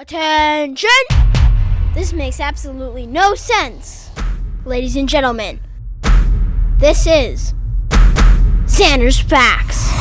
Attention! This makes absolutely no sense. Ladies and gentlemen, this is Zander's Facts.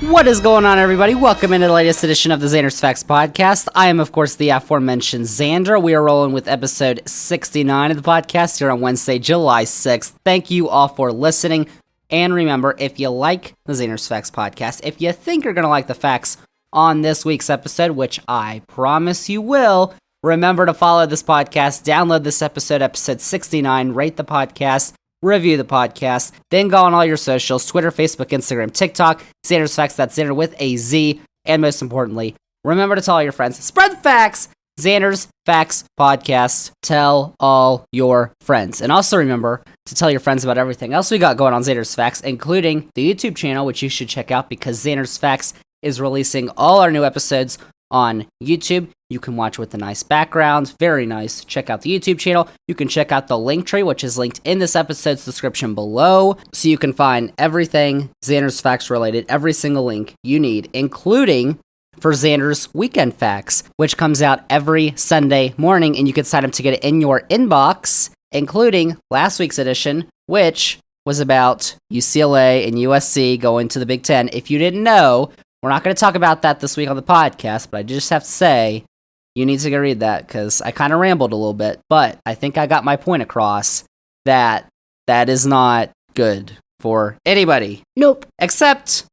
What is going on, everybody? Welcome into the latest edition of the Zander's Facts podcast. I am, of course, the aforementioned Zander. We are rolling with episode 69 of the podcast here on Wednesday, July 6th. Thank you all for listening. And remember, if you like the Zander's Facts podcast, if you think you're going to like the facts on this week's episode, which I promise you will, remember to follow this podcast, download this episode 69, rate the podcast, review the podcast, then go on all your socials, Twitter, Facebook, Instagram, TikTok, Zander's Facts, that's Zander with a Z, and most importantly, remember to tell all your friends, spread the facts, Zander's Facts Podcast, tell all your friends. And also remember to tell your friends about everything else we got going on Zander's Facts, including the YouTube channel, which you should check out because Zander's Facts is releasing all our new episodes on YouTube. You can watch with a nice background, very nice. Check out the YouTube channel. You can check out the link tree, which is linked in this episode's description below, so you can find everything Zander's Facts related, every single link you need, including for Zander's Weekend Facts, which comes out every Sunday morning, and you can sign up to get it in your inbox, including last week's edition, which was about UCLA and USC going to the Big Ten. If you didn't know, we're not going to talk about that this week on the podcast, but I just have to say, you need to go read that, because I kind of rambled a little bit, but I think I got my point across that that is not good for anybody. Nope. Except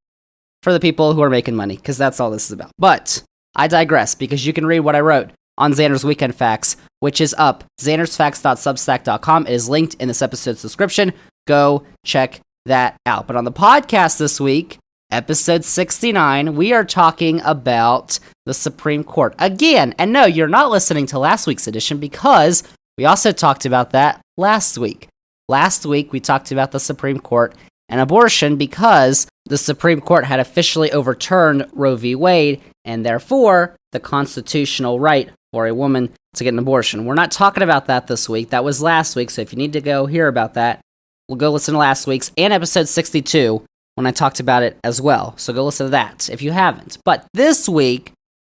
for the people who are making money, because that's all this is about. But I digress, because you can read what I wrote on Zander's Weekend Facts, which is up, zandersfacts.substack.com. It is linked in this episode's description. Go check that out. But on the podcast this week, episode 69, we are talking about the Supreme Court. Again, and no, you're not listening to last week's edition, because we also talked about that last week. Last week, we talked about the Supreme Court and abortion because the Supreme Court had officially overturned Roe v. Wade, and therefore, the constitutional right for a woman to get an abortion. We're not talking about that this week. That was last week, so if you need to go hear about that, we'll go listen to last week's and episode 62 when I talked about it as well. So go listen to that if you haven't. But this week,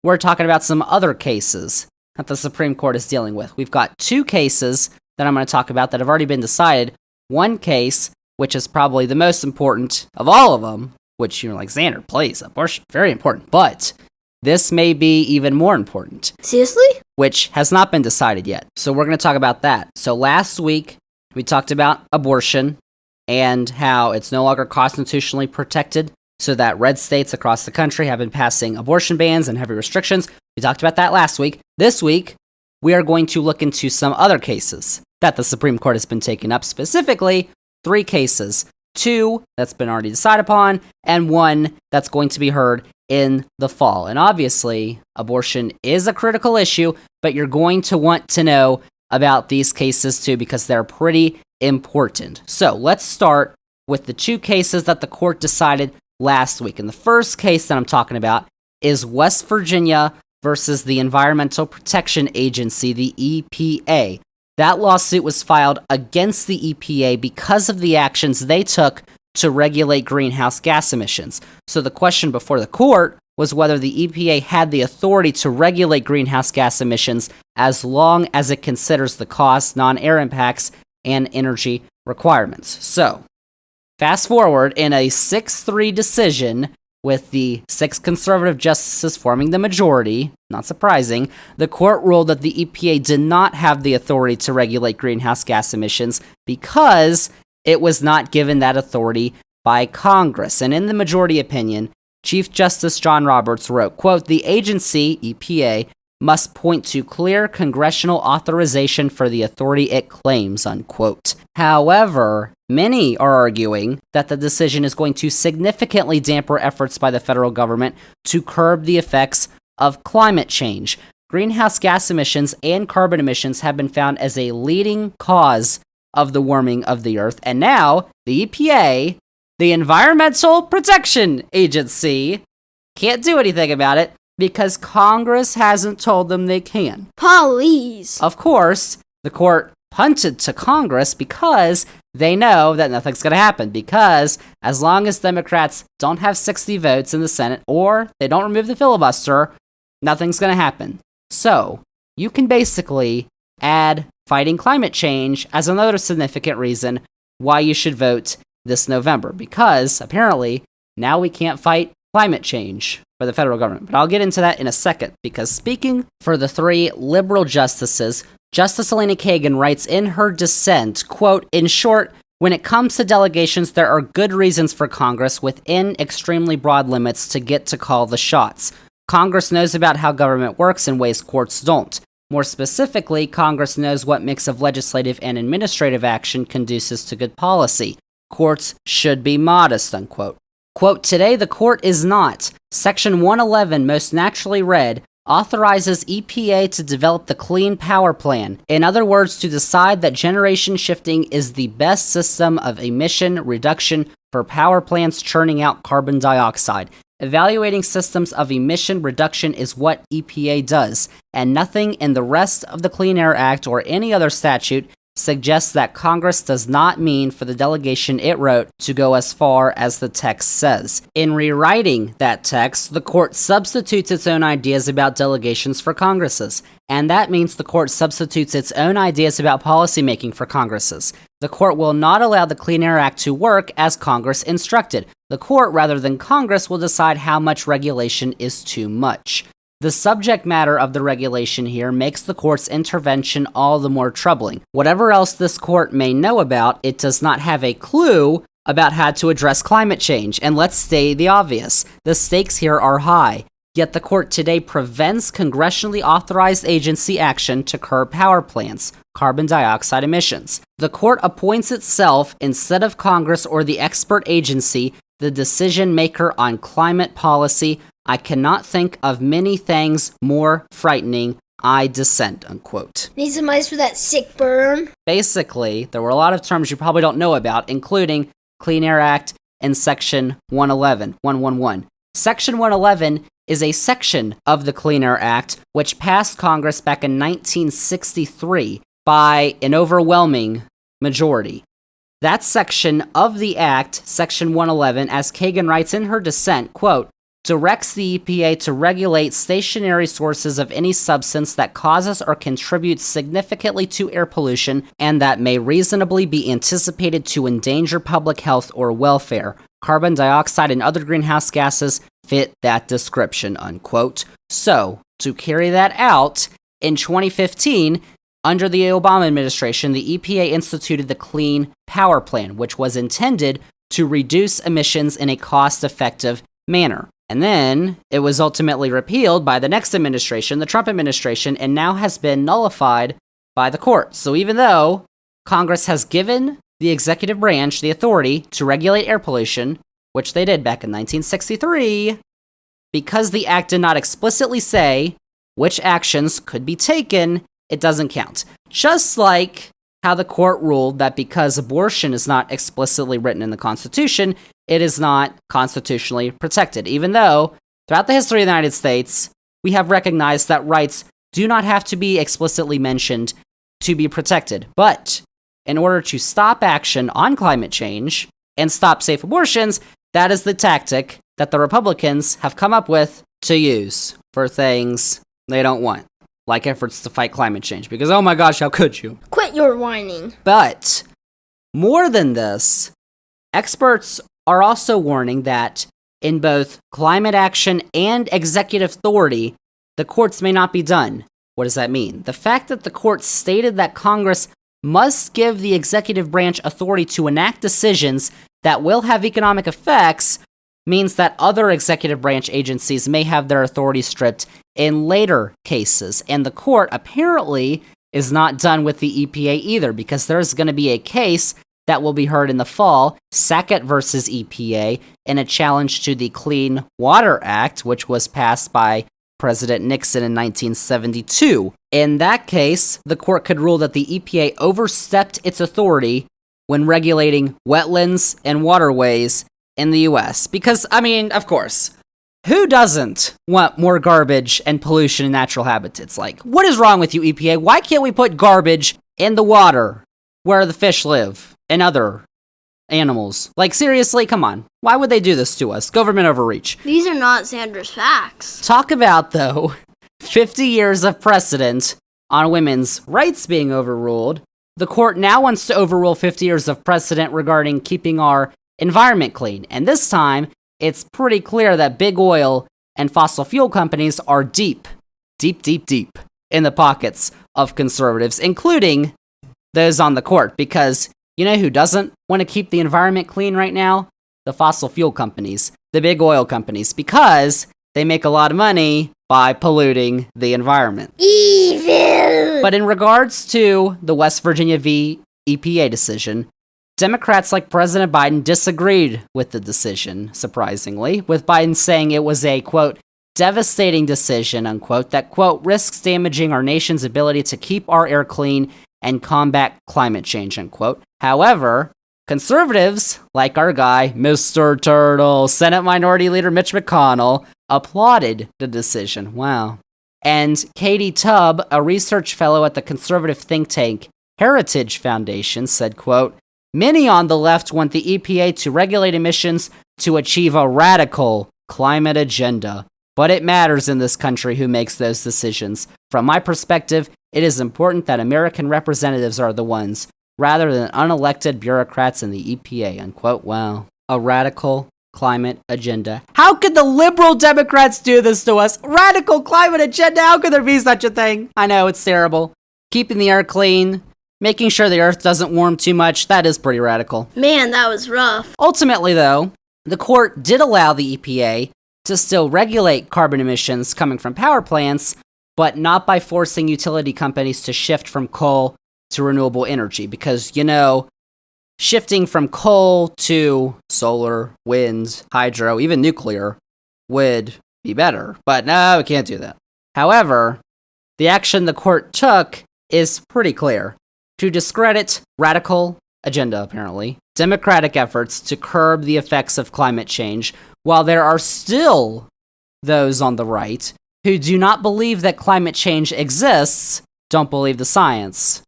we're talking about some other cases that the Supreme Court is dealing with. We've got two cases that I'm going to talk about that have already been decided. One case, which is probably the most important of all of them, which you're like, Zander, please, abortion, very important. But this may be even more important. Seriously? Which has not been decided yet. So we're going to talk about that. So last week, we talked about abortion and how it's no longer constitutionally protected, so that red states across the country have been passing abortion bans and heavy restrictions. We talked about that last week. This week, we are going to look into some other cases that the Supreme Court has been taking up, specifically 3 cases, 2 that's been already decided upon, and 1 that's going to be heard in the fall. And obviously, abortion is a critical issue, but you're going to want to know about these cases too, because they're pretty important. So let's start with the 2 cases that the court decided last week. And the first case that I'm talking about is West Virginia versus the Environmental Protection Agency, the EPA. That lawsuit was filed against the EPA because of the actions they took to regulate greenhouse gas emissions. So the question before the court was whether the EPA had the authority to regulate greenhouse gas emissions as long as it considers the cost, non-air impacts, and energy requirements. So, fast forward, in a 6-3 decision, with the 6 conservative justices forming the majority, not surprising, the court ruled that the EPA did not have the authority to regulate greenhouse gas emissions because it was not given that authority by Congress. And in the majority opinion, Chief Justice John Roberts wrote, quote, "The agency, EPA, must point to clear congressional authorization for the authority it claims," unquote. However, many are arguing that the decision is going to significantly dampen efforts by the federal government to curb the effects of climate change. Greenhouse gas emissions and carbon emissions have been found as a leading cause of the warming of the earth, and now the EPA, the Environmental Protection Agency, can't do anything about it because Congress hasn't told them they can. Please. Of course, the court punted to Congress because they know that nothing's going to happen because as long as Democrats don't have 60 votes in the Senate or they don't remove the filibuster, nothing's going to happen. So, you can basically add fighting climate change as another significant reason why you should vote this November, because apparently now we can't fight climate change for the federal government. But I'll get into that in a second, because speaking for the three liberal justices, Justice Elena Kagan writes in her dissent, quote, "In short, when it comes to delegations, there are good reasons for Congress within extremely broad limits to get to call the shots. Congress knows about how government works in ways courts don't. More specifically, Congress knows what mix of legislative and administrative action conduces to good policy. Courts should be modest," unquote. Quote, "Today the court is not. Section 111, most naturally read, authorizes EPA to develop the Clean Power Plan. In other words, to decide that generation shifting is the best system of emission reduction for power plants churning out carbon dioxide. Evaluating systems of emission reduction is what EPA does, and nothing in the rest of the Clean Air Act or any other statute suggests that Congress does not mean for the delegation it wrote to go as far as the text says. In rewriting that text, the court substitutes its own ideas about delegations for Congresses, and that means the court substitutes its own ideas about policymaking for Congresses. The court will not allow the Clean Air Act to work as Congress instructed. The court, rather than Congress, will decide how much regulation is too much. The subject matter of the regulation here makes the court's intervention all the more troubling. Whatever else this court may know about, it does not have a clue about how to address climate change. And let's state the obvious. The stakes here are high. Yet the court today prevents congressionally authorized agency action to curb power plants' carbon dioxide emissions. The court appoints itself, instead of Congress or the expert agency, the decision maker on climate policy. I cannot think of many things more frightening. I dissent," unquote. Need some ice for that sick burn? Basically, there were a lot of terms you probably don't know about, including Clean Air Act and Section 111. Section 111 is a section of the Clean Air Act which passed Congress back in 1963 by an overwhelming majority. That section of the Act, Section 111, as Kagan writes in her dissent, quote, "directs the EPA to regulate stationary sources of any substance that causes or contributes significantly to air pollution and that may reasonably be anticipated to endanger public health or welfare. Carbon dioxide and other greenhouse gases fit that description," unquote. So, to carry that out, in 2015, under the Obama administration, the EPA instituted the Clean Power Plan, which was intended to reduce emissions in a cost-effective manner. And then it was ultimately repealed by the next administration, the Trump administration, and now has been nullified by the court. So even though Congress has given the executive branch the authority to regulate air pollution, which they did back in 1963, because the act did not explicitly say which actions could be taken, it doesn't count. Just like how the court ruled that because abortion is not explicitly written in the Constitution, it is not constitutionally protected, even though throughout the history of the United States, we have recognized that rights do not have to be explicitly mentioned to be protected. But in order to stop action on climate change and stop safe abortions, that is the tactic that the Republicans have come up with to use for things they don't want, like efforts to fight climate change, because oh my gosh, how could you? Quit your whining. But more than this, experts are also warning that in both climate action and executive authority, the courts may not be done. What does that mean? The fact that the court stated that Congress must give the executive branch authority to enact decisions that will have economic effects means that other executive branch agencies may have their authority stripped in later cases. And the court apparently is not done with the EPA either, because there's going to be a case that will be heard in the fall, Sackett versus EPA, in a challenge to the Clean Water Act, which was passed by President Nixon in 1972. In that case, the court could rule that the EPA overstepped its authority when regulating wetlands and waterways in the US. Because, I mean, of course, who doesn't want more garbage and pollution in natural habitats? Like, what is wrong with you, EPA? Why can't we put garbage in the water where the fish live? and other animals. Like, seriously, come on. Why would they do this to us? Government overreach. These are not Zander's facts. Talk about, though, 50 years of precedent on women's rights being overruled. The court now wants to overrule 50 years of precedent regarding keeping our environment clean. And this time, it's pretty clear that big oil and fossil fuel companies are deep in the pockets of conservatives, including those on the court. Because you know who doesn't want to keep the environment clean right now? The fossil fuel companies, the big oil companies, because they make a lot of money by polluting the environment. Evil! But in regards to the West Virginia v. EPA decision, Democrats like President Biden disagreed with the decision, surprisingly, with Biden saying it was a, quote, devastating decision, unquote, that, quote, risks damaging our nation's ability to keep our air clean and combat climate change, unquote. However, conservatives, like our guy, Mr. Turtle, Senate Minority Leader Mitch McConnell, applauded the decision. Wow. And Katie Tubb, a research fellow at the conservative think tank Heritage Foundation, said, quote, many on the left want the EPA to regulate emissions to achieve a radical climate agenda. But it matters in this country who makes those decisions. From my perspective, it is important that American representatives are the ones, rather than unelected bureaucrats in the EPA, unquote. Wow. A radical climate agenda. How could the liberal Democrats do this to us? Radical climate agenda? How could there be such a thing? I know, it's terrible. Keeping the air clean, making sure the earth doesn't warm too much, that is pretty radical. Man, that was rough. Ultimately, though, the court did allow the EPA to still regulate carbon emissions coming from power plants, but not by forcing utility companies to shift from coal to renewable energy. Because, you know, shifting from coal to solar, wind, hydro, even nuclear would be better. But no, we can't do that. However, the action the court took is pretty clear. To discredit radical agenda, apparently, democratic efforts to curb the effects of climate change, while there are still those on the right who do not believe that climate change exists, don't believe the science.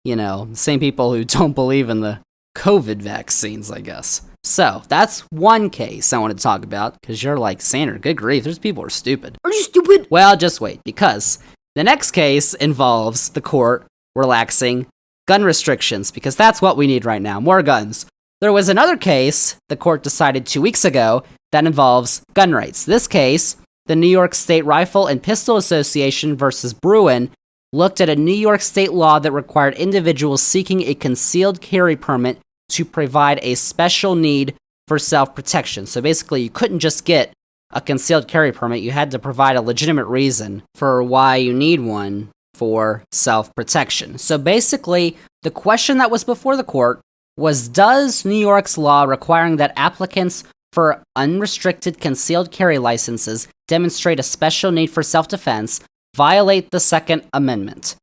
You know, the same people who don't believe in the COVID vaccines, I guess. So, that's one case I want to talk about, because you're like, Zander, good grief, those people are stupid. Are you stupid? Well, just wait, because the next case involves the court relaxing gun restrictions, because that's what we need right now, more guns. There was another case the court decided 2 weeks ago that involves gun rights. This case, the New York State Rifle and Pistol Association versus Bruin, looked at a New York State law that required individuals seeking a concealed carry permit to provide a special need for self-protection. So basically, you couldn't just get a concealed carry permit, you had to provide a legitimate reason for why you need one for self-protection. So basically, the question that was before the court was, does New York's law requiring that applicants for unrestricted concealed carry licenses demonstrate a special need for self-defense violate the Second Amendment?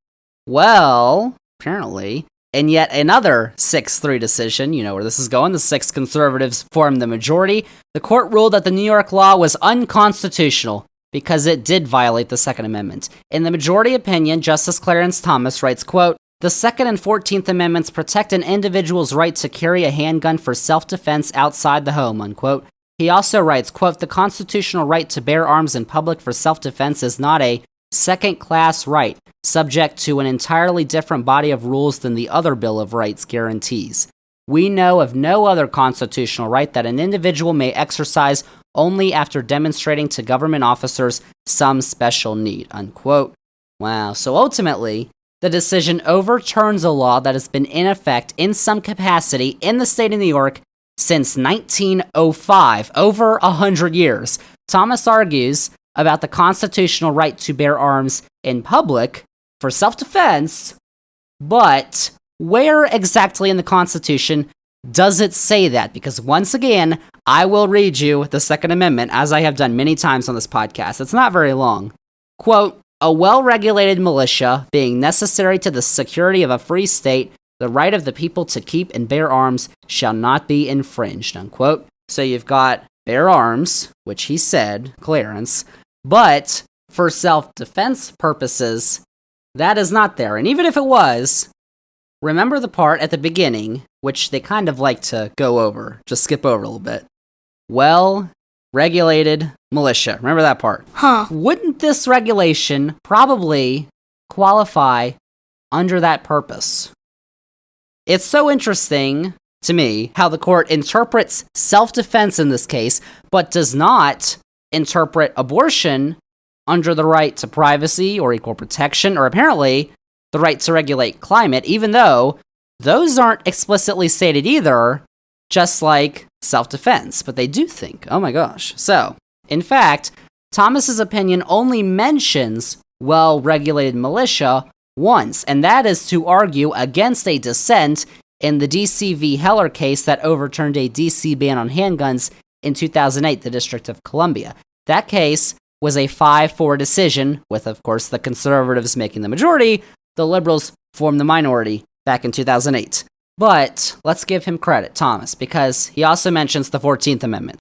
Well, apparently, in yet another 6-3 decision, you know where this is going, the 6 conservatives formed the majority, the court ruled that the New York law was unconstitutional because it did violate the Second Amendment. In the majority opinion, Justice Clarence Thomas writes, quote, the Second and 14th Amendments protect an individual's right to carry a handgun for self-defense outside the home, unquote. He also writes, quote, the constitutional right to bear arms in public for self-defense is not a second-class right, subject to an entirely different body of rules than the other Bill of Rights guarantees. We know of no other constitutional right that an individual may exercise only after demonstrating to government officers some special need, unquote. Wow, so ultimately, the decision overturns a law that has been in effect in some capacity in the state of New York since 1905, over 100 years. Thomas argues about the constitutional right to bear arms in public for self-defense, but where exactly in the Constitution does it say that? Because once again, I will read you the Second Amendment, as I have done many times on this podcast. It's not very long. Quote, a well-regulated militia being necessary to the security of a free state, the right of the people to keep and bear arms shall not be infringed, unquote. So you've got bear arms, which he said, Clarence, but for self-defense purposes, that is not there. And even if it was, remember the part at the beginning which they kind of like to go over, just skip over a little bit. Well-regulated militia. Remember that part. Huh. Wouldn't this regulation probably qualify under that purpose? It's so interesting to me how the court interprets self-defense in this case, but does not interpret abortion under the right to privacy or equal protection, or apparently the right to regulate climate, even though those aren't explicitly stated either, just like self-defense. But they do think, oh my gosh. So, in fact, Thomas's opinion only mentions well-regulated militia once, and that is to argue against a dissent in the DC v. Heller case that overturned a DC ban on handguns in 2008, the District of Columbia. That case was a 5-4 decision, with, of course, the conservatives making the majority. The liberals formed the minority back in 2008. But let's give him credit, Thomas, because he also mentions the 14th Amendment.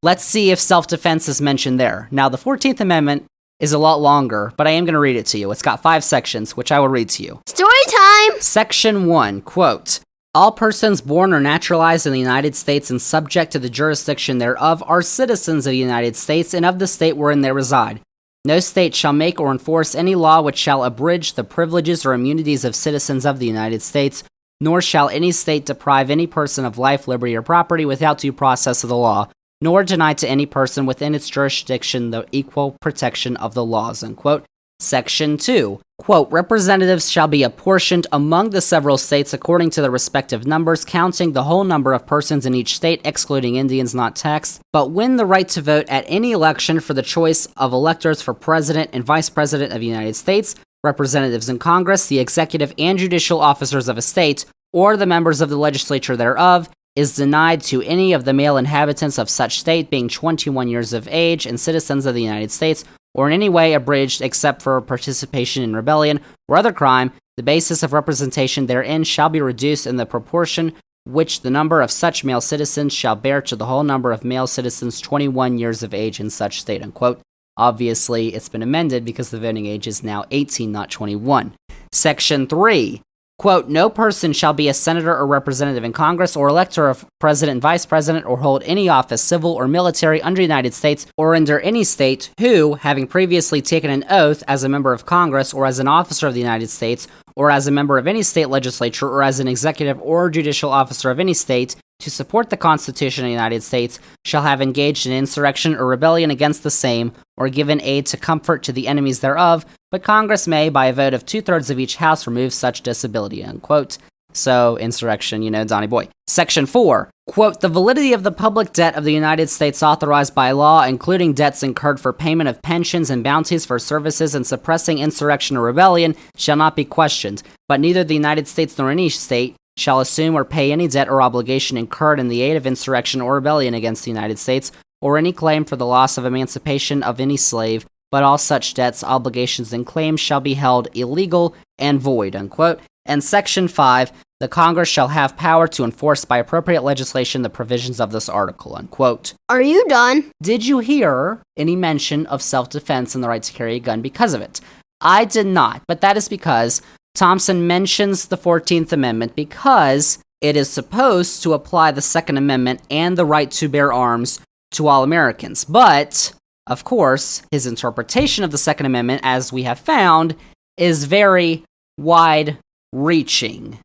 Let's see if self-defense is mentioned there. Now, the 14th Amendment is a lot longer, but I am going to read it to you. It's got 5 sections, which I will read to you. Story time! Section 1, quote, all persons born or naturalized in the United States and subject to the jurisdiction thereof are citizens of the United States and of the state wherein they reside. No state shall make or enforce any law which shall abridge the privileges or immunities of citizens of the United States, nor shall any state deprive any person of life, liberty, or property without due process of the law, nor deny to any person within its jurisdiction the equal protection of the laws, unquote. Section 2, quote, representatives shall be apportioned among the several states according to their respective numbers, counting the whole number of persons in each state, excluding Indians not taxed, but when the right to vote at any election for the choice of electors for President and Vice President of the United States, representatives in Congress, the executive and judicial officers of a state, or the members of the legislature thereof, is denied to any of the male inhabitants of such state being 21 years of age and citizens of the United States, or in any way abridged except for participation in rebellion or other crime, the basis of representation therein shall be reduced in the proportion which the number of such male citizens shall bear to the whole number of male citizens 21 years of age in such state, unquote. Obviously, it's been amended because the voting age is now 18, not 21. Section 3, quote, no person shall be a senator or representative in Congress or elector of president and vice president or hold any office, civil or military, under the United States or under any state who, having previously taken an oath as a member of Congress or as an officer of the United States or as a member of any state legislature or as an executive or judicial officer of any state to support the Constitution of the United States, shall have engaged in insurrection or rebellion against the same, or given aid to comfort to the enemies thereof, but Congress may, by a vote of 2/3 of each house, remove such disability, unquote. So, insurrection, Donnie Boy. Section 4, quote, the validity of the public debt of the United States authorized by law, including debts incurred for payment of pensions and bounties for services in suppressing insurrection or rebellion, shall not be questioned, but neither the United States nor any state shall assume or pay any debt or obligation incurred in the aid of insurrection or rebellion against the United States, or any claim for the loss of emancipation of any slave, but all such debts, obligations, and claims shall be held illegal and void, unquote. And Section 5, the Congress shall have power to enforce by appropriate legislation the provisions of this article, unquote. Are you done? Did you hear any mention of self-defense and the right to carry a gun because of it? I did not, but that is because Thompson mentions the 14th Amendment because it is supposed to apply the Second Amendment and the right to bear arms to all Americans. But, of course, his interpretation of the Second Amendment, as we have found, is very wide-reaching.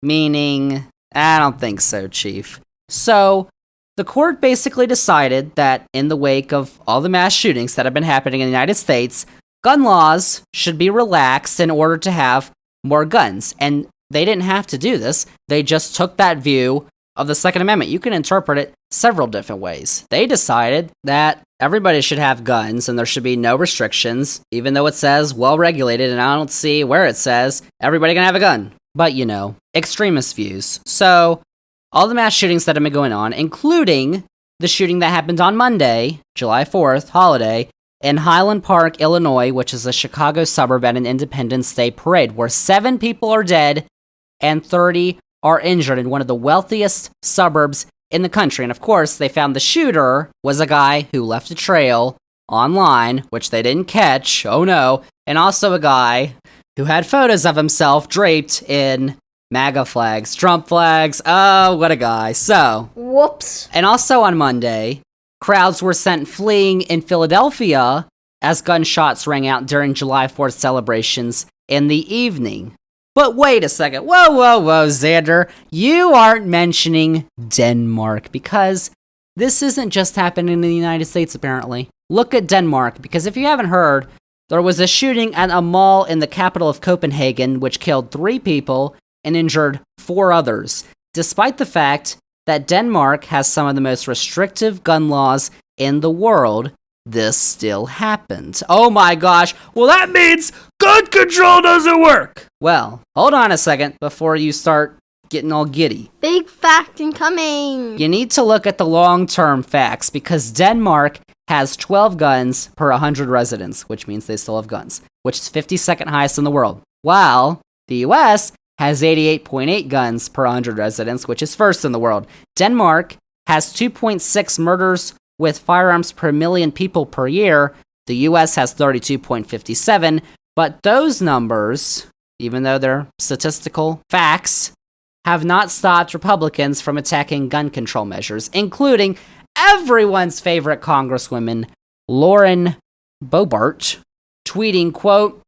Meaning, I don't think so, Chief. So, the court basically decided that in the wake of all the mass shootings that have been happening in the United States, gun laws should be relaxed in order to have more guns. And they didn't have to do this. They just took that view of the Second Amendment. You can interpret it several different ways. They decided that everybody should have guns and there should be no restrictions, even though it says well-regulated, and I don't see where it says everybody can have a gun. But, extremist views. So, all the mass shootings that have been going on, including the shooting that happened on Monday, July 4th, holiday, in Highland Park, Illinois, which is a Chicago suburb at an Independence Day parade, where 7 people are dead and 30 are injured in one of the wealthiest suburbs in the country. And of course, they found the shooter was a guy who left a trail online, which they didn't catch, oh no, and also a guy who had photos of himself draped in MAGA flags, Trump flags. Oh, what a guy. So, Whoops. and also on Monday, crowds were sent fleeing in Philadelphia as gunshots rang out during July 4th celebrations in the evening. But wait a second. Whoa, Zander. You aren't mentioning Denmark because this isn't just happening in the United States, apparently. Look at Denmark, because if you haven't heard, there was a shooting at a mall in the capital of Copenhagen, which killed 3 people and injured 4 others, despite the fact that Denmark has some of the most restrictive gun laws in the world. This still happened. Oh my gosh, well that means gun control doesn't work! Well, hold on a second before you start getting all giddy. Big fact incoming. You need to look at the long-term facts, because Denmark has 12 guns per 100 residents, which means they still have guns, which is 52nd highest in the world, while the US has 88.8 guns per 100 residents, which is first in the world. Denmark has 2.6 murders with firearms per million people per year. The US has 32.57, but those numbers, even though they're statistical facts, have not stopped Republicans from attacking gun control measures, including everyone's favorite Congresswoman, Lauren Boebert, tweeting, quote,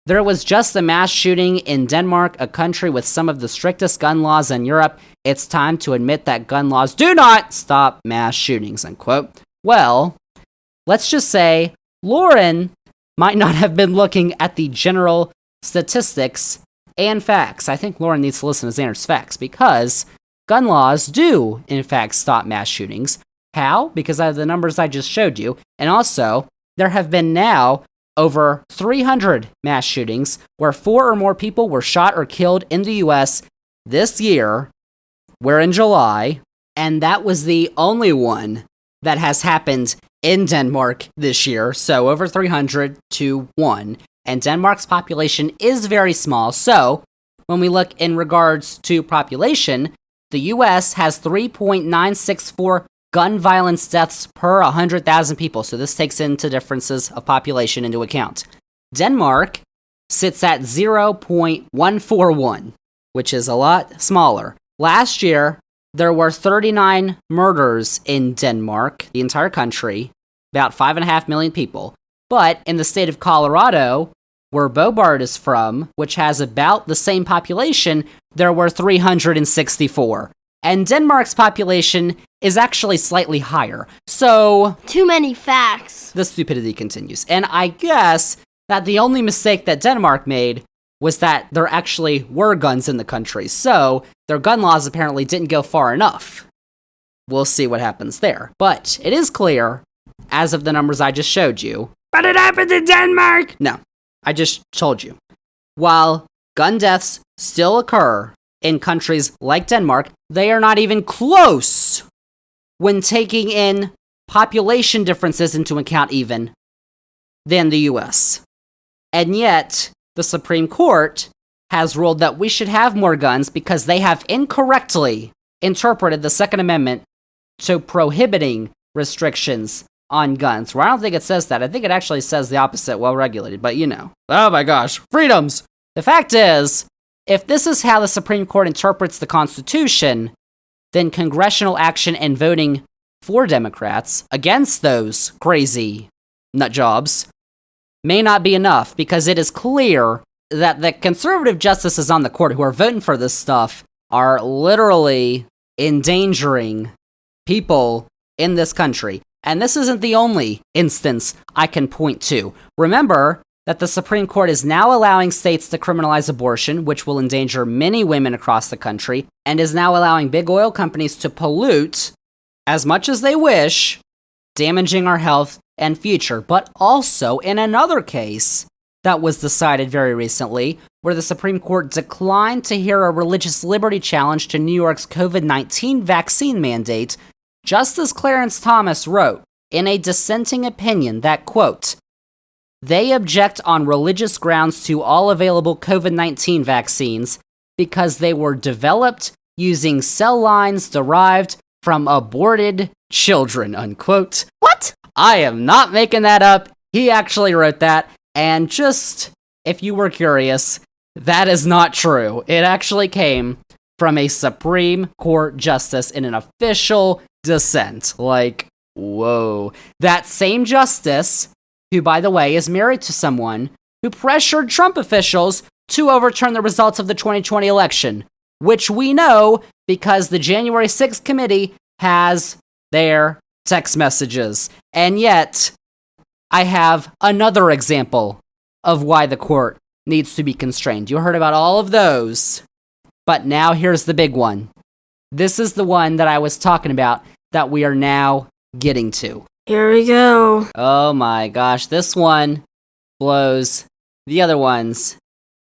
"There was just a mass shooting in Denmark, a country with some of the strictest gun laws in Europe. It's time to admit that gun laws do not stop mass shootings," unquote. Well, let's just say Lauren might not have been looking at the general statistics and facts. I think Lauren needs to listen to Zander's facts, because gun laws do, in fact, stop mass shootings. How? Because of the numbers I just showed you. And also, there have been now over 300 mass shootings where 4 or more people were shot or killed in the US this year. We're in July, and that was the only one that has happened in Denmark this year. So over 300 to 1. And Denmark's population is very small. So when we look in regards to population, the US has 3.964 gun violence deaths per 100,000 people. So this takes into differences of population into account. Denmark sits at 0.141, which is a lot smaller. Last year, there were 39 murders in Denmark, the entire country, about 5.5 million people. But in the state of Colorado, where Boebert is from, which has about the same population, there were 364. And Denmark's population is actually slightly higher. So Too many facts. the stupidity continues. And I guess that the only mistake that Denmark made was that there actually were guns in the country. So their gun laws apparently didn't go far enough. We'll see what happens there. But it is clear, as of the numbers I just showed you, but it happened in Denmark! No, I just told you. While gun deaths still occur in countries like Denmark, they are not even close when taking in population differences into account even than the US. And yet, the Supreme Court has ruled that we should have more guns because they have incorrectly interpreted the Second Amendment to prohibiting restrictions on guns. Well, I don't think it says that. I think it actually says the opposite, well regulated, but you know. Oh my gosh, freedoms! The fact is, if this is how the Supreme Court interprets the Constitution, then congressional action and voting for Democrats against those crazy nut jobs may not be enough, because it is clear that the conservative justices on the court who are voting for this stuff are literally endangering people in this country. And this isn't the only instance I can point to. Remember that the Supreme Court is now allowing states to criminalize abortion, which will endanger many women across the country, and is now allowing big oil companies to pollute as much as they wish, damaging our health and future. But also, in another case that was decided very recently, where the Supreme Court declined to hear a religious liberty challenge to New York's COVID-19 vaccine mandate, Justice Clarence Thomas wrote in a dissenting opinion that, quote, "They object on religious grounds to all available COVID-19 vaccines because they were developed using cell lines derived from aborted children," unquote. What? I am not making that up. He actually wrote that. And just, if you were curious, That is not true. It actually came from a Supreme Court justice in an official dissent. Like, whoa. That same justice, who, by the way, is married to someone who pressured Trump officials to overturn the results of the 2020 election, which we know because the January 6th committee has their text messages. And yet, I have another example of why the court needs to be constrained. You heard about all of those, but now here's the big one. This is the one that I was talking about that we are now getting to. Here we go. Oh my gosh, this one blows the other ones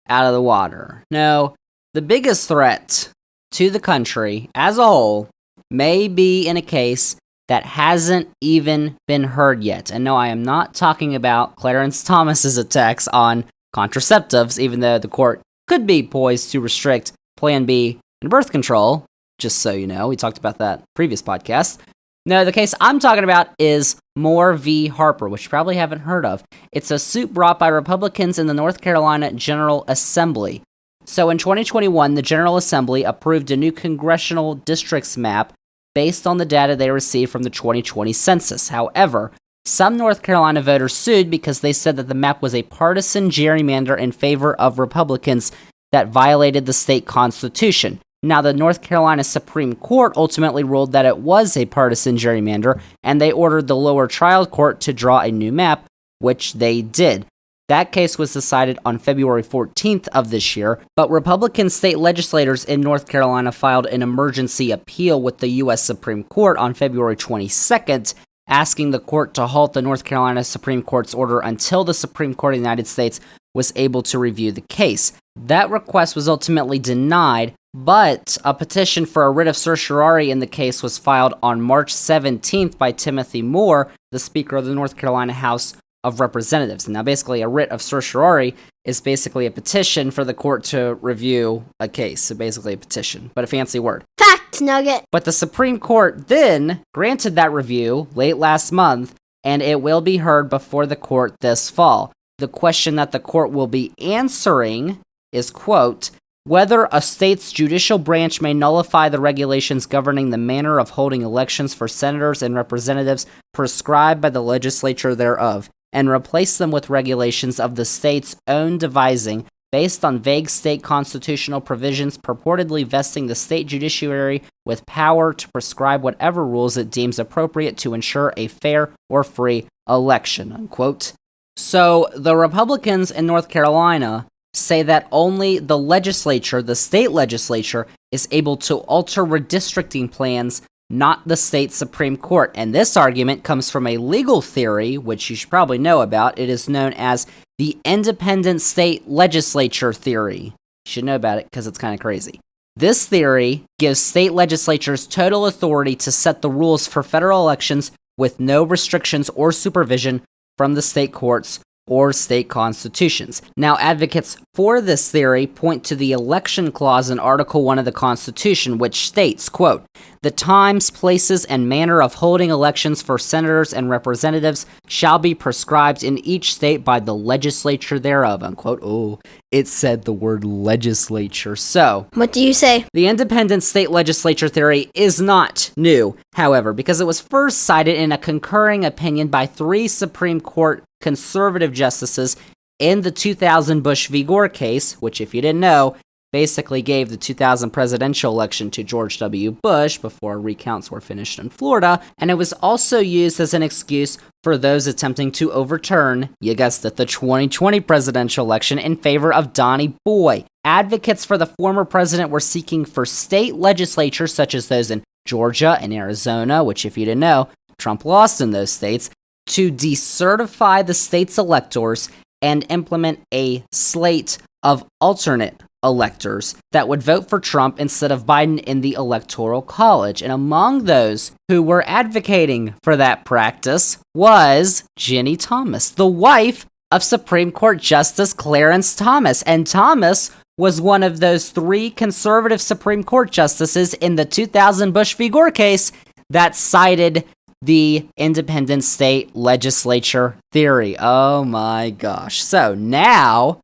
out of the water. No, the biggest threat to the country as a whole may be in a case that hasn't even been heard yet. And no, I am not talking about Clarence Thomas's attacks on contraceptives, even though the court could be poised to restrict Plan B and birth control, just so you know. We talked about that previous podcast. No, the case I'm talking about is Moore v. Harper, which you probably haven't heard of. It's a suit brought by Republicans in the North Carolina General Assembly. So in 2021, the General Assembly approved a new congressional districts map based on the data they received from the 2020 census. However, some North Carolina voters sued because they said that the map was a partisan gerrymander in favor of Republicans that violated the state constitution. Now, the North Carolina Supreme Court ultimately ruled that it was a partisan gerrymander, and they ordered the lower trial court to draw a new map, which they did. That case was decided on February 14th of this year, but Republican state legislators in North Carolina filed an emergency appeal with the U.S. Supreme Court on February 22nd, asking the court to halt the North Carolina Supreme Court's order until the Supreme Court of the United States was able to review the case. That request was ultimately denied, but a petition for a writ of certiorari in the case was filed on March 17th by Timothy Moore, the Speaker of the North Carolina House of Representatives. Now, basically, a writ of certiorari is basically a petition for the court to review a case. So basically a petition, but a fancy word. Fact nugget. But the Supreme Court then granted that review late last month, and it will be heard before the court this fall. The question that the court will be answering is, quote, whether a state's judicial branch may nullify the regulations governing the manner of holding elections for senators and representatives prescribed by the legislature thereof, and replace them with regulations of the state's own devising based on vague state constitutional provisions purportedly vesting the state judiciary with power to prescribe whatever rules it deems appropriate to ensure a fair or free election, unquote. So the Republicans in North Carolina say that only the legislature, the state legislature, is able to alter redistricting plans, not the state Supreme Court. And this argument comes from a legal theory, which you should probably know about. It is known as the independent state legislature theory. You should know about it because it's kind of crazy. This theory gives state legislatures total authority to set the rules for federal elections with no restrictions or supervision from the state courts or state constitutions. Now, advocates for this theory point to the election clause in Article 1 of the Constitution, which states, quote, the times, places, and manner of holding elections for senators and representatives shall be prescribed in each state by the legislature thereof, unquote. Oh, it said the word legislature. So, What do you say? the independent state legislature theory is not new, however, because it was first cited in a concurring opinion by 3 Supreme Court conservative justices in the 2000 Bush v. Gore case, which, if you didn't know, basically gave the 2000 presidential election to George W. Bush before recounts were finished in Florida, and it was also used as an excuse for those attempting to overturn, you guessed it, the 2020 presidential election in favor of Donnie Boy. Advocates for the former president were seeking for state legislatures such as those in Georgia and Arizona, which, if you didn't know, Trump lost in those states, to decertify the state's electors and implement a slate of alternate electors that would vote for Trump instead of Biden in the Electoral College. And among those who were advocating for that practice was Ginny Thomas, the wife of Supreme Court Justice Clarence Thomas. And Thomas was one of those 3 conservative Supreme Court justices in the 2000 Bush v. Gore case that cited the independent state legislature theory. Oh my gosh. So now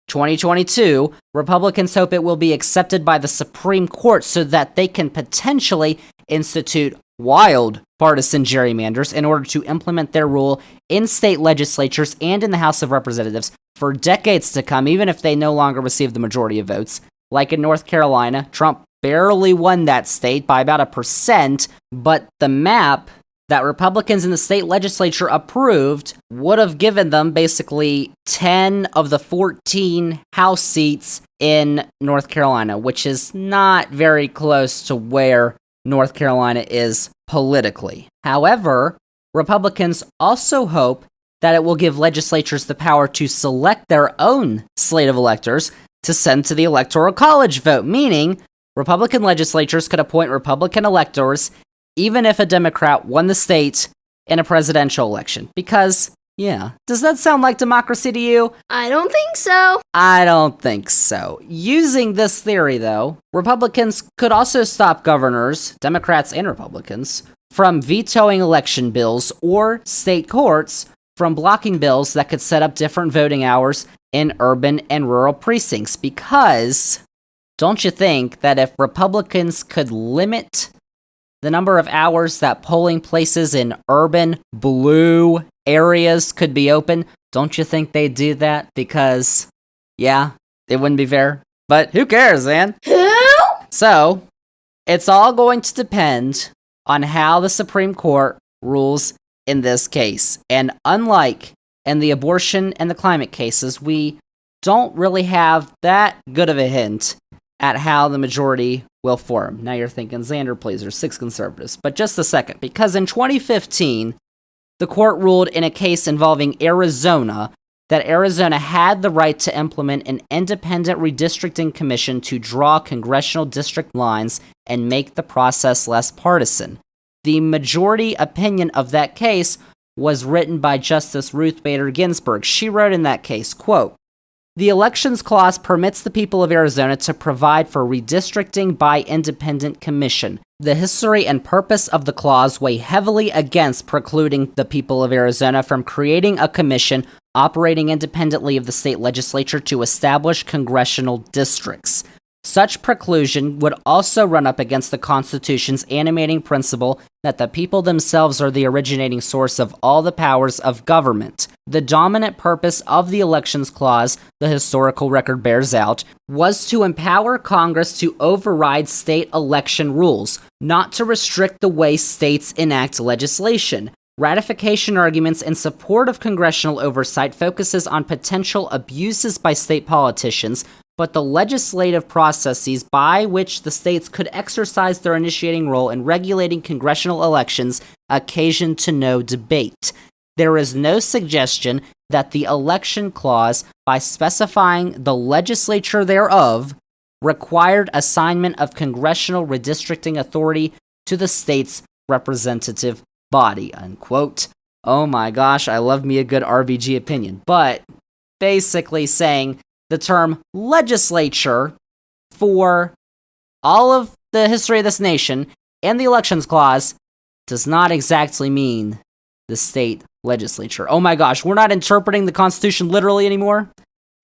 2022, Republicans hope it will be accepted by the Supreme Court so that they can potentially institute wild partisan gerrymanders in order to implement their rule in state legislatures and in the House of Representatives for decades to come, even if they no longer receive the majority of votes. Like in North Carolina, Trump barely won that state by about 1%, but the map that Republicans in the state legislature approved would have given them basically 10 of the 14 House seats in North Carolina, which is not very close to where North Carolina is politically. However, Republicans also hope that it will give legislatures the power to select their own slate of electors to send to the Electoral College vote, meaning Republican legislatures could appoint Republican electors even if a Democrat won the state in a presidential election. Because, yeah, does that sound like democracy to you? I don't think so. I don't think so. Using this theory, though, Republicans could also stop governors, Democrats and Republicans, from vetoing election bills or state courts from blocking bills that could set up different voting hours in urban and rural precincts. Because don't you think that if Republicans could limit the number of hours that polling places in urban blue areas could be open, don't you think they'd do that? Because, yeah, it wouldn't be fair. But who cares, man? Who? So, it's all going to depend on how the Supreme Court rules in this case. And unlike in the abortion and the climate cases, we don't really have that good of a hint at how the majority will form. Now you're thinking, Zander, please, there's 6 conservatives. But just a second, because in 2015, the court ruled in a case involving Arizona that Arizona had the right to implement an independent redistricting commission to draw congressional district lines and make the process less partisan. The majority opinion of that case was written by Justice Ruth Bader Ginsburg. She wrote in that case, quote, "The Elections Clause permits the people of Arizona to provide for redistricting by independent commission. The history and purpose of the clause weigh heavily against precluding the people of Arizona from creating a commission operating independently of the state legislature to establish congressional districts. Such preclusion would also run up against the Constitution's animating principle that the people themselves are the originating source of all the powers of government. The dominant purpose of the Elections Clause, the historical record bears out, was to empower Congress to override state election rules, not to restrict the way states enact legislation. Ratification arguments in support of congressional oversight focuses on potential abuses by state politicians, but the legislative processes by which the states could exercise their initiating role in regulating congressional elections occasion to no debate. There is no suggestion that the Election Clause, by specifying the legislature thereof, required assignment of congressional redistricting authority to the state's representative body," unquote. Oh my gosh, I love me a good RBG opinion. But basically saying the term legislature for all of the history of this nation and the Elections Clause does not exactly mean the state legislature. Oh my gosh, we're not interpreting the Constitution literally anymore?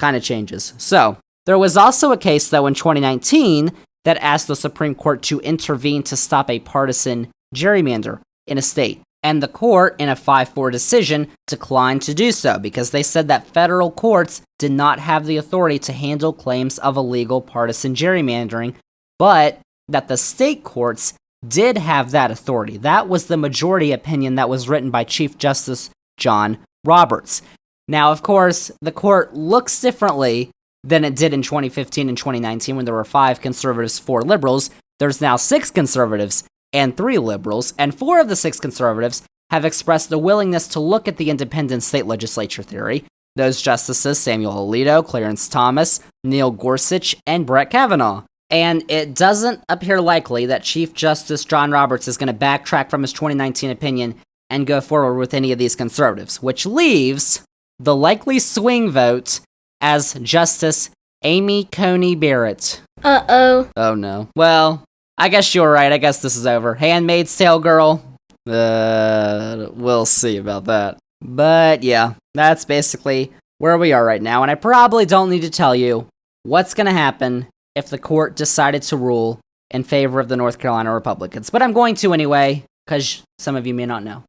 Kind of changes. So, there was also a case, though, in 2019 that asked the Supreme Court to intervene to stop a partisan gerrymander in a state. And the court, in a 5-4 decision, declined to do so because they said that federal courts did not have the authority to handle claims of illegal partisan gerrymandering, but that the state courts did have that authority. That was the majority opinion that was written by Chief Justice John Roberts. Now, of course, the court looks differently than it did in 2015 and 2019 when there were 5 conservatives, 4 liberals. There's now 6 conservatives and 3 liberals, and 4 of the 6 conservatives have expressed a willingness to look at the independent state legislature theory. Those justices, Samuel Alito, Clarence Thomas, Neil Gorsuch, and Brett Kavanaugh. And it doesn't appear likely that Chief Justice John Roberts is going to backtrack from his 2019 opinion and go forward with any of these conservatives, which leaves the likely swing vote as Justice Amy Coney Barrett. Uh-oh. Oh no. Well, I guess you're right. I guess this is over. Handmaid's Tale girl. We'll see about that. But yeah, that's basically where we are right now, and I probably don't need to tell you what's going to happen if the court decided to rule in favor of the North Carolina Republicans. But I'm going to anyway, because some of you may not know.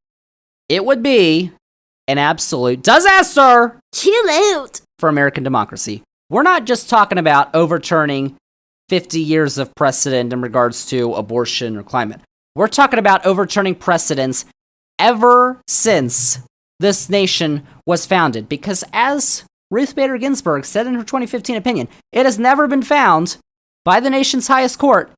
It would be an absolute disaster Chill out. for American democracy. We're not just talking about overturning 50 years of precedent in regards to abortion or climate. We're talking about overturning precedents ever since this nation was founded. Because as Ruth Bader Ginsburg said in her 2015 opinion, it has never been found by the nation's highest court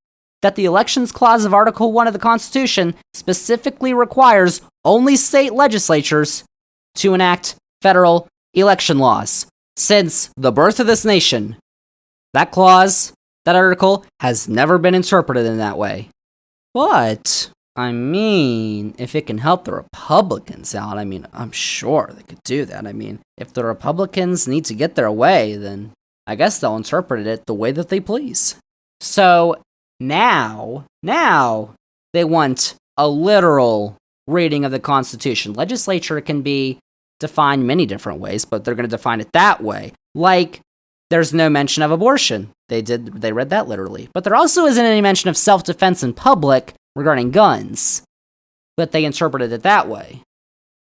that the Elections Clause of Article 1 of the Constitution specifically requires only state legislatures to enact federal election laws. Since the birth of this nation, that clause, that article, has never been interpreted in that way. But, I mean, if it can help the Republicans out, I mean, I'm sure they could do that. I mean, if the Republicans need to get their way, then I guess they'll interpret it the way that they please. So, now, they want a literal reading of the Constitution. Legislature can be defined many different ways, but they're going to define it that way. Like, there's no mention of abortion. They read that literally. But there also isn't any mention of self-defense in public regarding guns. But they interpreted it that way.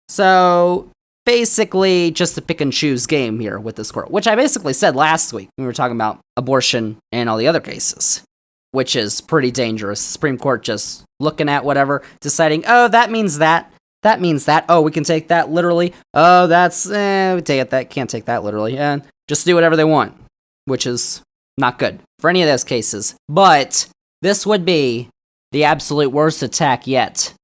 So, basically, just a pick and choose game here with this court, which I basically said last week when we were talking about abortion and all the other cases, which is pretty dangerous. The Supreme Court just looking at whatever, deciding, oh, that means that. That means that. Oh, we can take that literally. Oh, that's, we take it that, can't take that literally. And just do whatever they want, which is not good for any of those cases. But this would be the absolute worst attack yet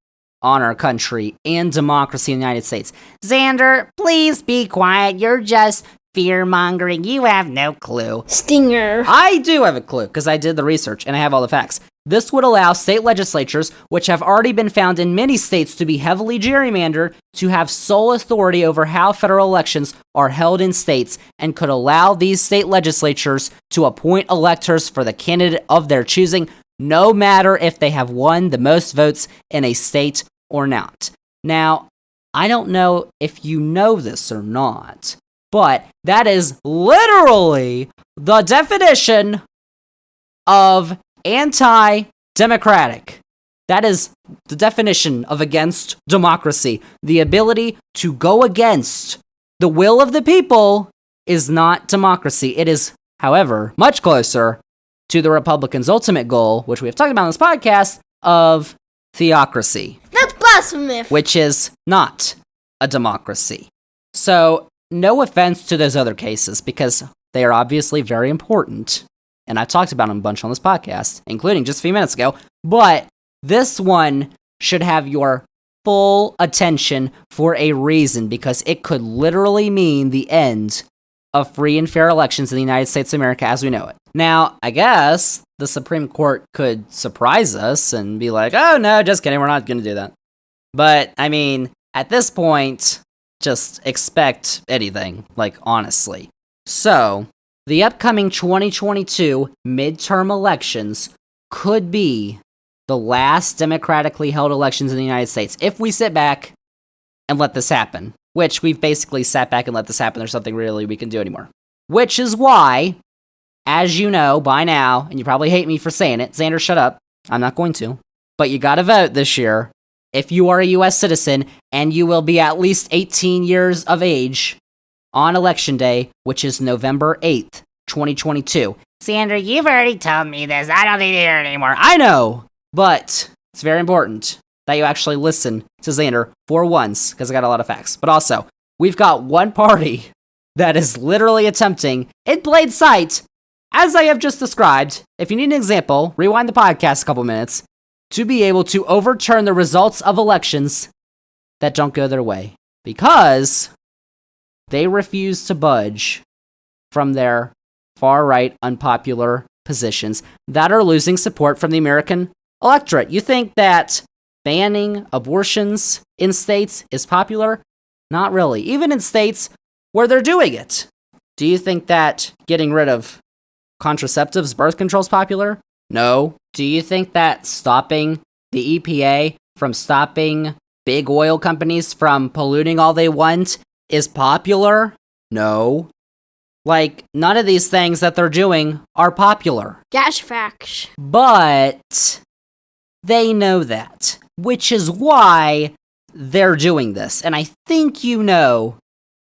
on our country and democracy in the United States. Zander, please be quiet. You're just fear-mongering. You have no clue. Stinger. I do have a clue, because I did the research and I have all the facts. This would allow state legislatures, which have already been found in many states to be heavily gerrymandered, to have sole authority over how federal elections are held in states, and could allow these state legislatures to appoint electors for the candidate of their choosing, no matter if they have won the most votes in a state or not. Now, I don't know if you know this or not, but that is literally the definition of anti-democratic. That is the definition of against democracy. The ability to go against the will of the people is not democracy. It is, however, much closer to the Republicans' ultimate goal, which we have talked about on this podcast, of theocracy. That's blasphemous. Which is not a democracy. So, no offense to those other cases, because they are obviously very important. And I've talked about them a bunch on this podcast, including just a few minutes ago. But this one should have your full attention for a reason, because it could literally mean the end of free and fair elections in the United States of America as we know it. Now, I guess the Supreme Court could surprise us and be like, oh no, just kidding, we're not going to do that. But, I mean, at this point, just expect anything, like, honestly. So, the upcoming 2022 midterm elections could be the last democratically held elections in the United States if we sit back and let this happen, which we've basically sat back and let this happen. There's nothing really we can do anymore. Which is why, as you know by now, and you probably hate me for saying it, Zander, shut up. I'm not going to. But you gotta vote this year if you are a U.S. citizen, and you will be at least 18 years of age on Election Day, which is November 8th, 2022. Zander, you've already told me this. I don't need to hear it anymore. I know, but it's very important that you actually listen to Zander for once, because I got a lot of facts. But also, we've got one party that is literally attempting, in plain sight, as I have just described, if you need an example, rewind the podcast a couple minutes, to be able to overturn the results of elections that don't go their way. Because they refuse to budge from their far-right, unpopular positions that are losing support from the American electorate. You think that banning abortions in states is popular? Not really. Even in states where they're doing it. Do you think that getting rid of contraceptives, birth control is popular? No. Do you think that stopping the EPA from stopping big oil companies from polluting all they want is popular? No. Like, none of these things that they're doing are popular. That's facts. But they know that, which is why they're doing this. And I think you know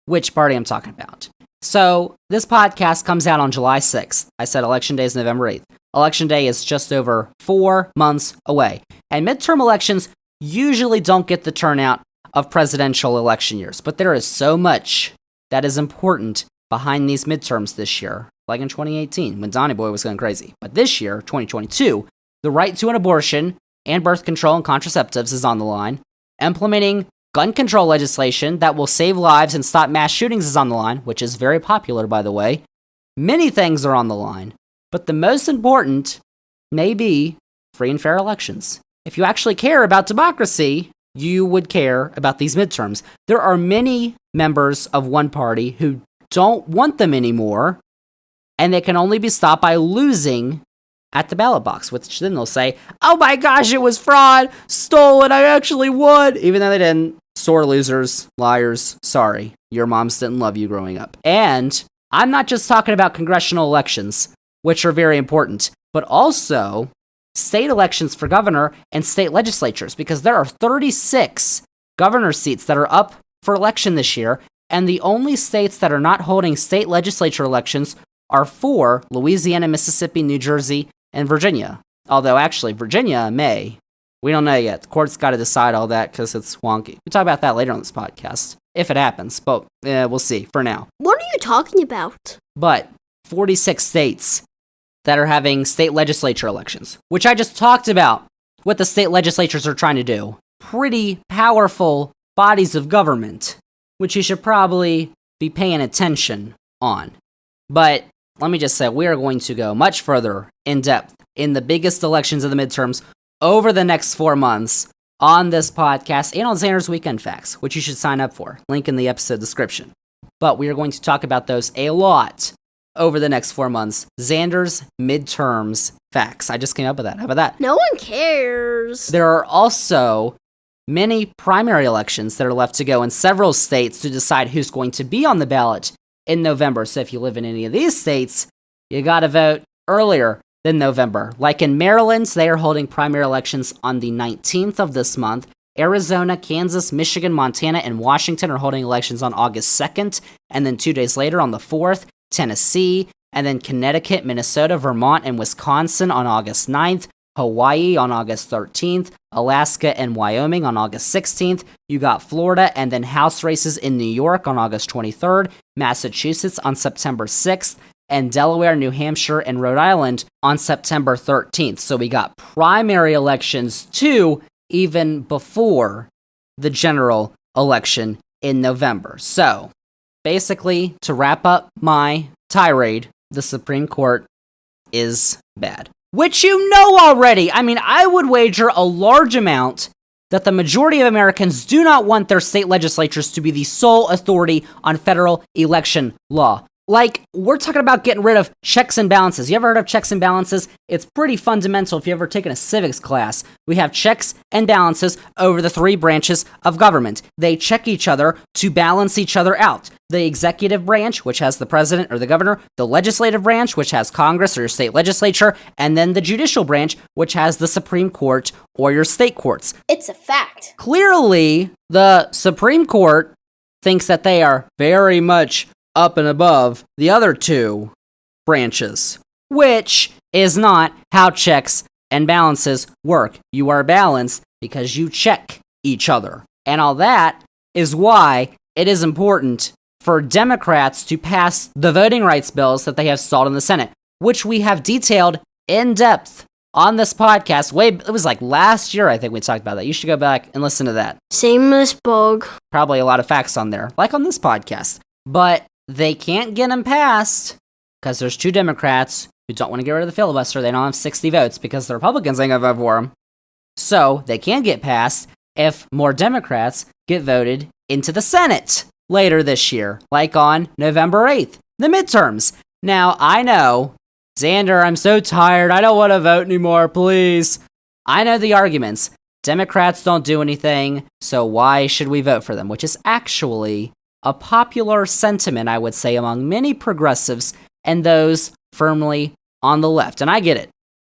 which party I'm talking about. So, this podcast comes out on July 6th. I said Election Day is November 8th. Election Day is just over 4 months away. And midterm elections usually don't get the turnout of presidential election years. But there is so much that is important behind these midterms this year, like in 2018 when Donny Boy was going crazy. But this year, 2022, the right to an abortion and birth control and contraceptives is on the line. Implementing gun control legislation that will save lives and stop mass shootings is on the line, which is very popular, by the way. Many things are on the line, but the most important may be free and fair elections. If you actually care about democracy, you would care about these midterms. There are many members of one party who don't want them anymore, and they can only be stopped by losing at the ballot box, which then they'll say, oh my gosh, it was fraud, stolen, I actually won, even though they didn't. Sore losers, liars, sorry, your moms didn't love you growing up. And I'm not just talking about congressional elections, which are very important, but also state elections for governor and state legislatures, because there are 36 governor seats that are up for election this year, and the only states that are not holding state legislature elections are 4: Louisiana, Mississippi, New Jersey, and Virginia. Although, actually, Virginia may. We don't know yet. The court's got to decide all that because it's wonky. We'll talk about that later on this podcast, if it happens, but we'll see for now. What are you talking about? But 46 states that are having state legislature elections, which I just talked about what the state legislatures are trying to do. Pretty powerful bodies of government, which you should probably be paying attention on. But let me just say, we are going to go much further in depth in the biggest elections of the midterms over the next 4 months on this podcast and on Zander's Weekend Facts, which you should sign up for. Link in the episode description. But we are going to talk about those a lot over the next 4 months. Zander's Midterms Facts. I just came up with that. How about that? No one cares. There are also many primary elections that are left to go in several states to decide who's going to be on the ballot in November. So if you live in any of these states, you gotta vote earlier than November. Like in Maryland, they are holding primary elections on the 19th of this month. Arizona, Kansas, Michigan, Montana, and Washington are holding elections on August 2nd, and then 2 days later on the 4th, Tennessee, and then Connecticut, Minnesota, Vermont, and Wisconsin on August 9th, Hawaii on August 13th, Alaska and Wyoming on August 16th. You got Florida and then House races in New York on August 23rd, Massachusetts on September 6th, and Delaware, New Hampshire, and Rhode Island on September 13th. So we got primary elections too, even before the general election in November. So basically, to wrap up my tirade, the Supreme Court is bad. Which you know already. I mean, I would wager a large amount that the majority of Americans do not want their state legislatures to be the sole authority on federal election law. Like, we're talking about getting rid of checks and balances. You ever heard of checks and balances? It's pretty fundamental if you've ever taken a civics class. We have checks and balances over the 3 branches of government. They check each other to balance each other out. The executive branch, which has the president or the governor, the legislative branch, which has Congress or your state legislature, and then the judicial branch, which has the Supreme Court or your state courts. It's a fact. Clearly, the Supreme Court thinks that they are very much up and above the other 2 branches, which is not how checks and balances work. You are balanced because you check each other. And all that is why it is important for Democrats to pass the voting rights bills that they have stalled in the Senate, which we have detailed in depth on this podcast. It was like last year, I think we talked about that. You should go back and listen to that. Shameless bug. Probably a lot of facts on there, like on this podcast. But they can't get them passed because there's 2 Democrats who don't want to get rid of the filibuster. They don't have 60 votes because the Republicans ain't gonna vote for them. So they can get passed if more Democrats get voted into the Senate later this year, like on November 8th, the midterms. Now, I know, Zander, I'm so tired. I don't want to vote anymore, please. I know the arguments. Democrats don't do anything, so why should we vote for them? Which is actually a popular sentiment, I would say, among many progressives and those firmly on the left. And I get it,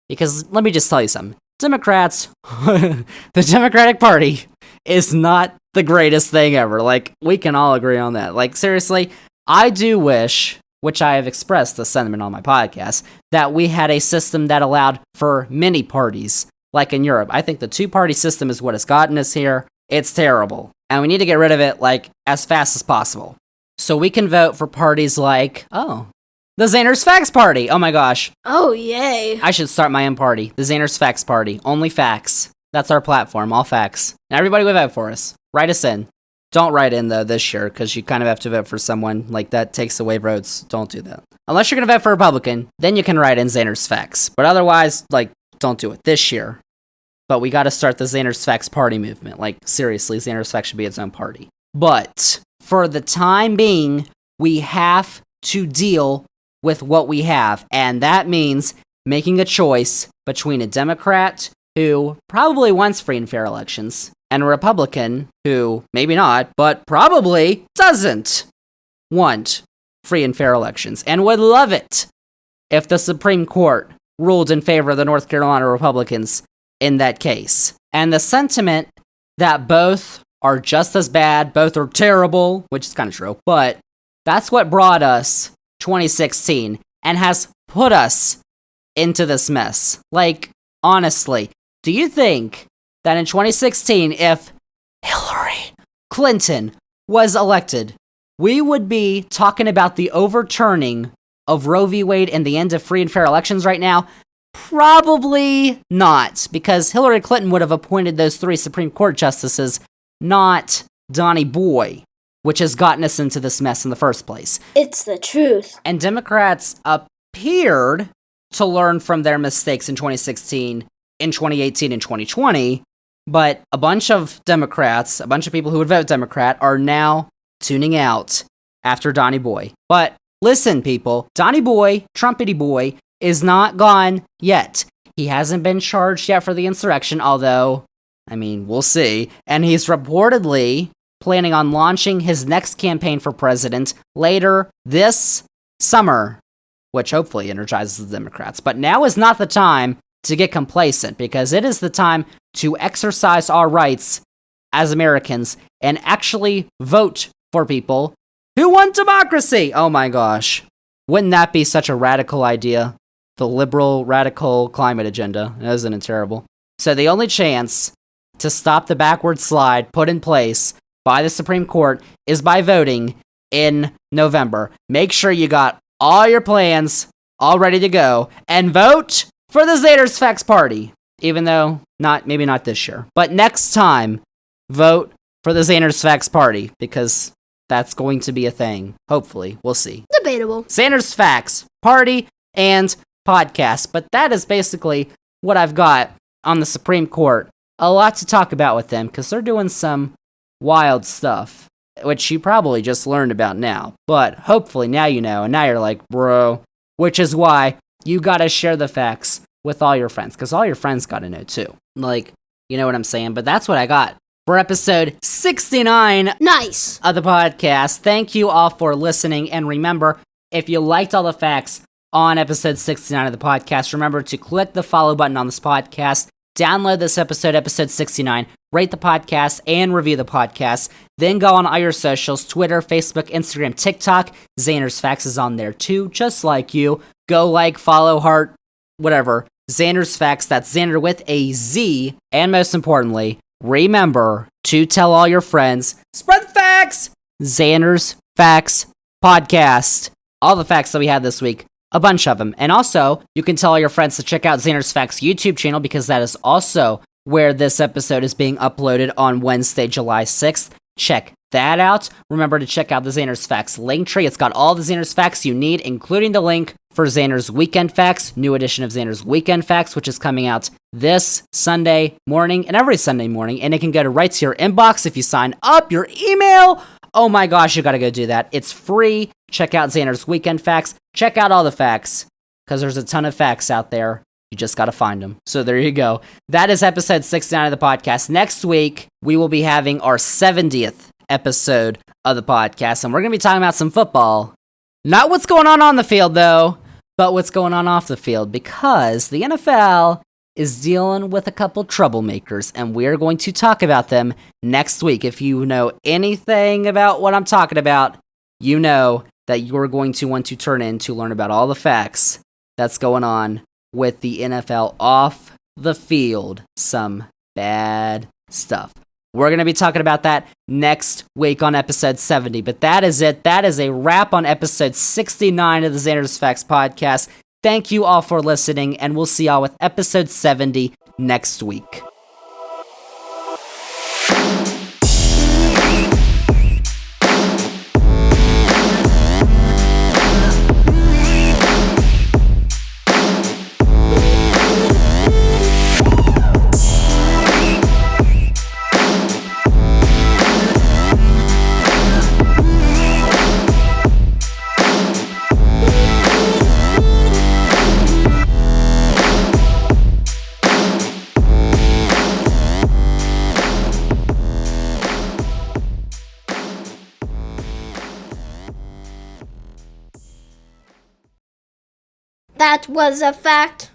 because let me just tell you something. Democrats, the Democratic Party is not the greatest thing ever. Like, we can all agree on that. Like, seriously, I do wish, which I have expressed the sentiment on my podcast, that we had a system that allowed for many parties, like in Europe. I think the two-party system is what has gotten us here. It's terrible. And we need to get rid of it, like, as fast as possible. So we can vote for parties like, the Zander's Facts Party. Oh my gosh. Oh, yay. I should start my own party. The Zander's Facts Party. Only facts. That's our platform. All facts. And everybody would vote for us. Write us in. Don't write in, though, this year, because you kind of have to vote for someone. Like, that takes away votes. Don't do that. Unless you're going to vote for a Republican, then you can write in Zander's Facts. But otherwise, like, don't do it this year. But we got to start the Zander's Facts Party movement. Like, seriously, Zander's Facts should be its own party. But for the time being, we have to deal with what we have. And that means making a choice between a Democrat who probably wants free and fair elections and a Republican who, maybe not, but probably doesn't want free and fair elections and would love it if the Supreme Court ruled in favor of the North Carolina Republicans in that case. And the sentiment that both are just as bad, both are terrible, which is kind of true, but that's what brought us 2016 and has put us into this mess. Like, honestly, do you think that in 2016, if Hillary Clinton was elected, we would be talking about the overturning of Roe v. Wade and the end of free and fair elections right now? Probably not, because Hillary Clinton would have appointed those 3 Supreme Court justices, not Donnie Boy, which has gotten us into this mess in the first place. It's the truth. And Democrats appeared to learn from their mistakes in 2016, in 2018, and 2020, but a bunch of Democrats, a bunch of people who would vote Democrat, are now tuning out after Donnie Boy. But listen, people, Donnie Boy, Trumpety Boy, is not gone yet. He hasn't been charged yet for the insurrection, although, I mean, we'll see. And he's reportedly planning on launching his next campaign for president later this summer, which hopefully energizes the Democrats. But now is not the time to get complacent, because it is the time to exercise our rights as Americans and actually vote for people who want democracy. Oh my gosh. Wouldn't that be such a radical idea? The liberal, radical climate agenda. Isn't it terrible? So the only chance to stop the backward slide put in place by the Supreme Court is by voting in November. Make sure you got all your plans all ready to go and vote for the Zander's Facts Party. Even though, maybe not this year. But next time, vote for the Zander's Facts Party, because that's going to be a thing. Hopefully. We'll see. Debatable. Zander's Facts Party and podcast. But that is basically what I've got on the Supreme Court. A lot to talk about with them, because they're doing some wild stuff, which you probably just learned about now. But hopefully now you know, and now you're like, bro. Which is why you gotta share the facts with all your friends, because all your friends gotta know too. Like, you know what I'm saying? But that's what I got for episode 69 Nice. of the podcast. Thank you all for listening, and remember, if you liked all the facts on episode 69 of the podcast, remember to click the follow button on this podcast, download this episode 69, rate the podcast, and review the podcast. Then go on all your socials, Twitter, Facebook, Instagram, TikTok. Zander's Facts is on there too, just like you. Go like, follow, heart, whatever. Zander's Facts, that's Zander with a Z. And most importantly, remember to tell all your friends, spread the facts! Zander's Facts Podcast. All the facts that we had this week. A bunch of them. And also, you can tell all your friends to check out Zander's Facts YouTube channel, because that is also where this episode is being uploaded on Wednesday, July 6th. Check that out. Remember to check out the Zander's Facts link tree. It's got all the Zander's Facts you need, including the link for Zander's Weekend Facts, new edition of Zander's Weekend Facts, which is coming out this Sunday morning and every Sunday morning. And it can go right to your inbox if you sign up, your email. Oh my gosh, you gotta go do that. It's free. Check out Zander's Weekend Facts. Check out all the facts, because there's a ton of facts out there. You just gotta find them. So there you go. That is episode 69 of the podcast. Next week, we will be having our 70th episode of the podcast, and we're going to be talking about some football. Not what's going on the field, though, but what's going on off the field, because the NFL is dealing with a couple troublemakers, and we're going to talk about them next week. If you know anything about what I'm talking about, you know that you're going to want to turn in to learn about all the facts that's going on with the NFL off the field. Some bad stuff. We're going to be talking about that next week on episode 70. But that is it. That is a wrap on episode 69 of the Zander's Facts podcast. Thank you all for listening, and we'll see y'all with episode 70 next week. That was a fact.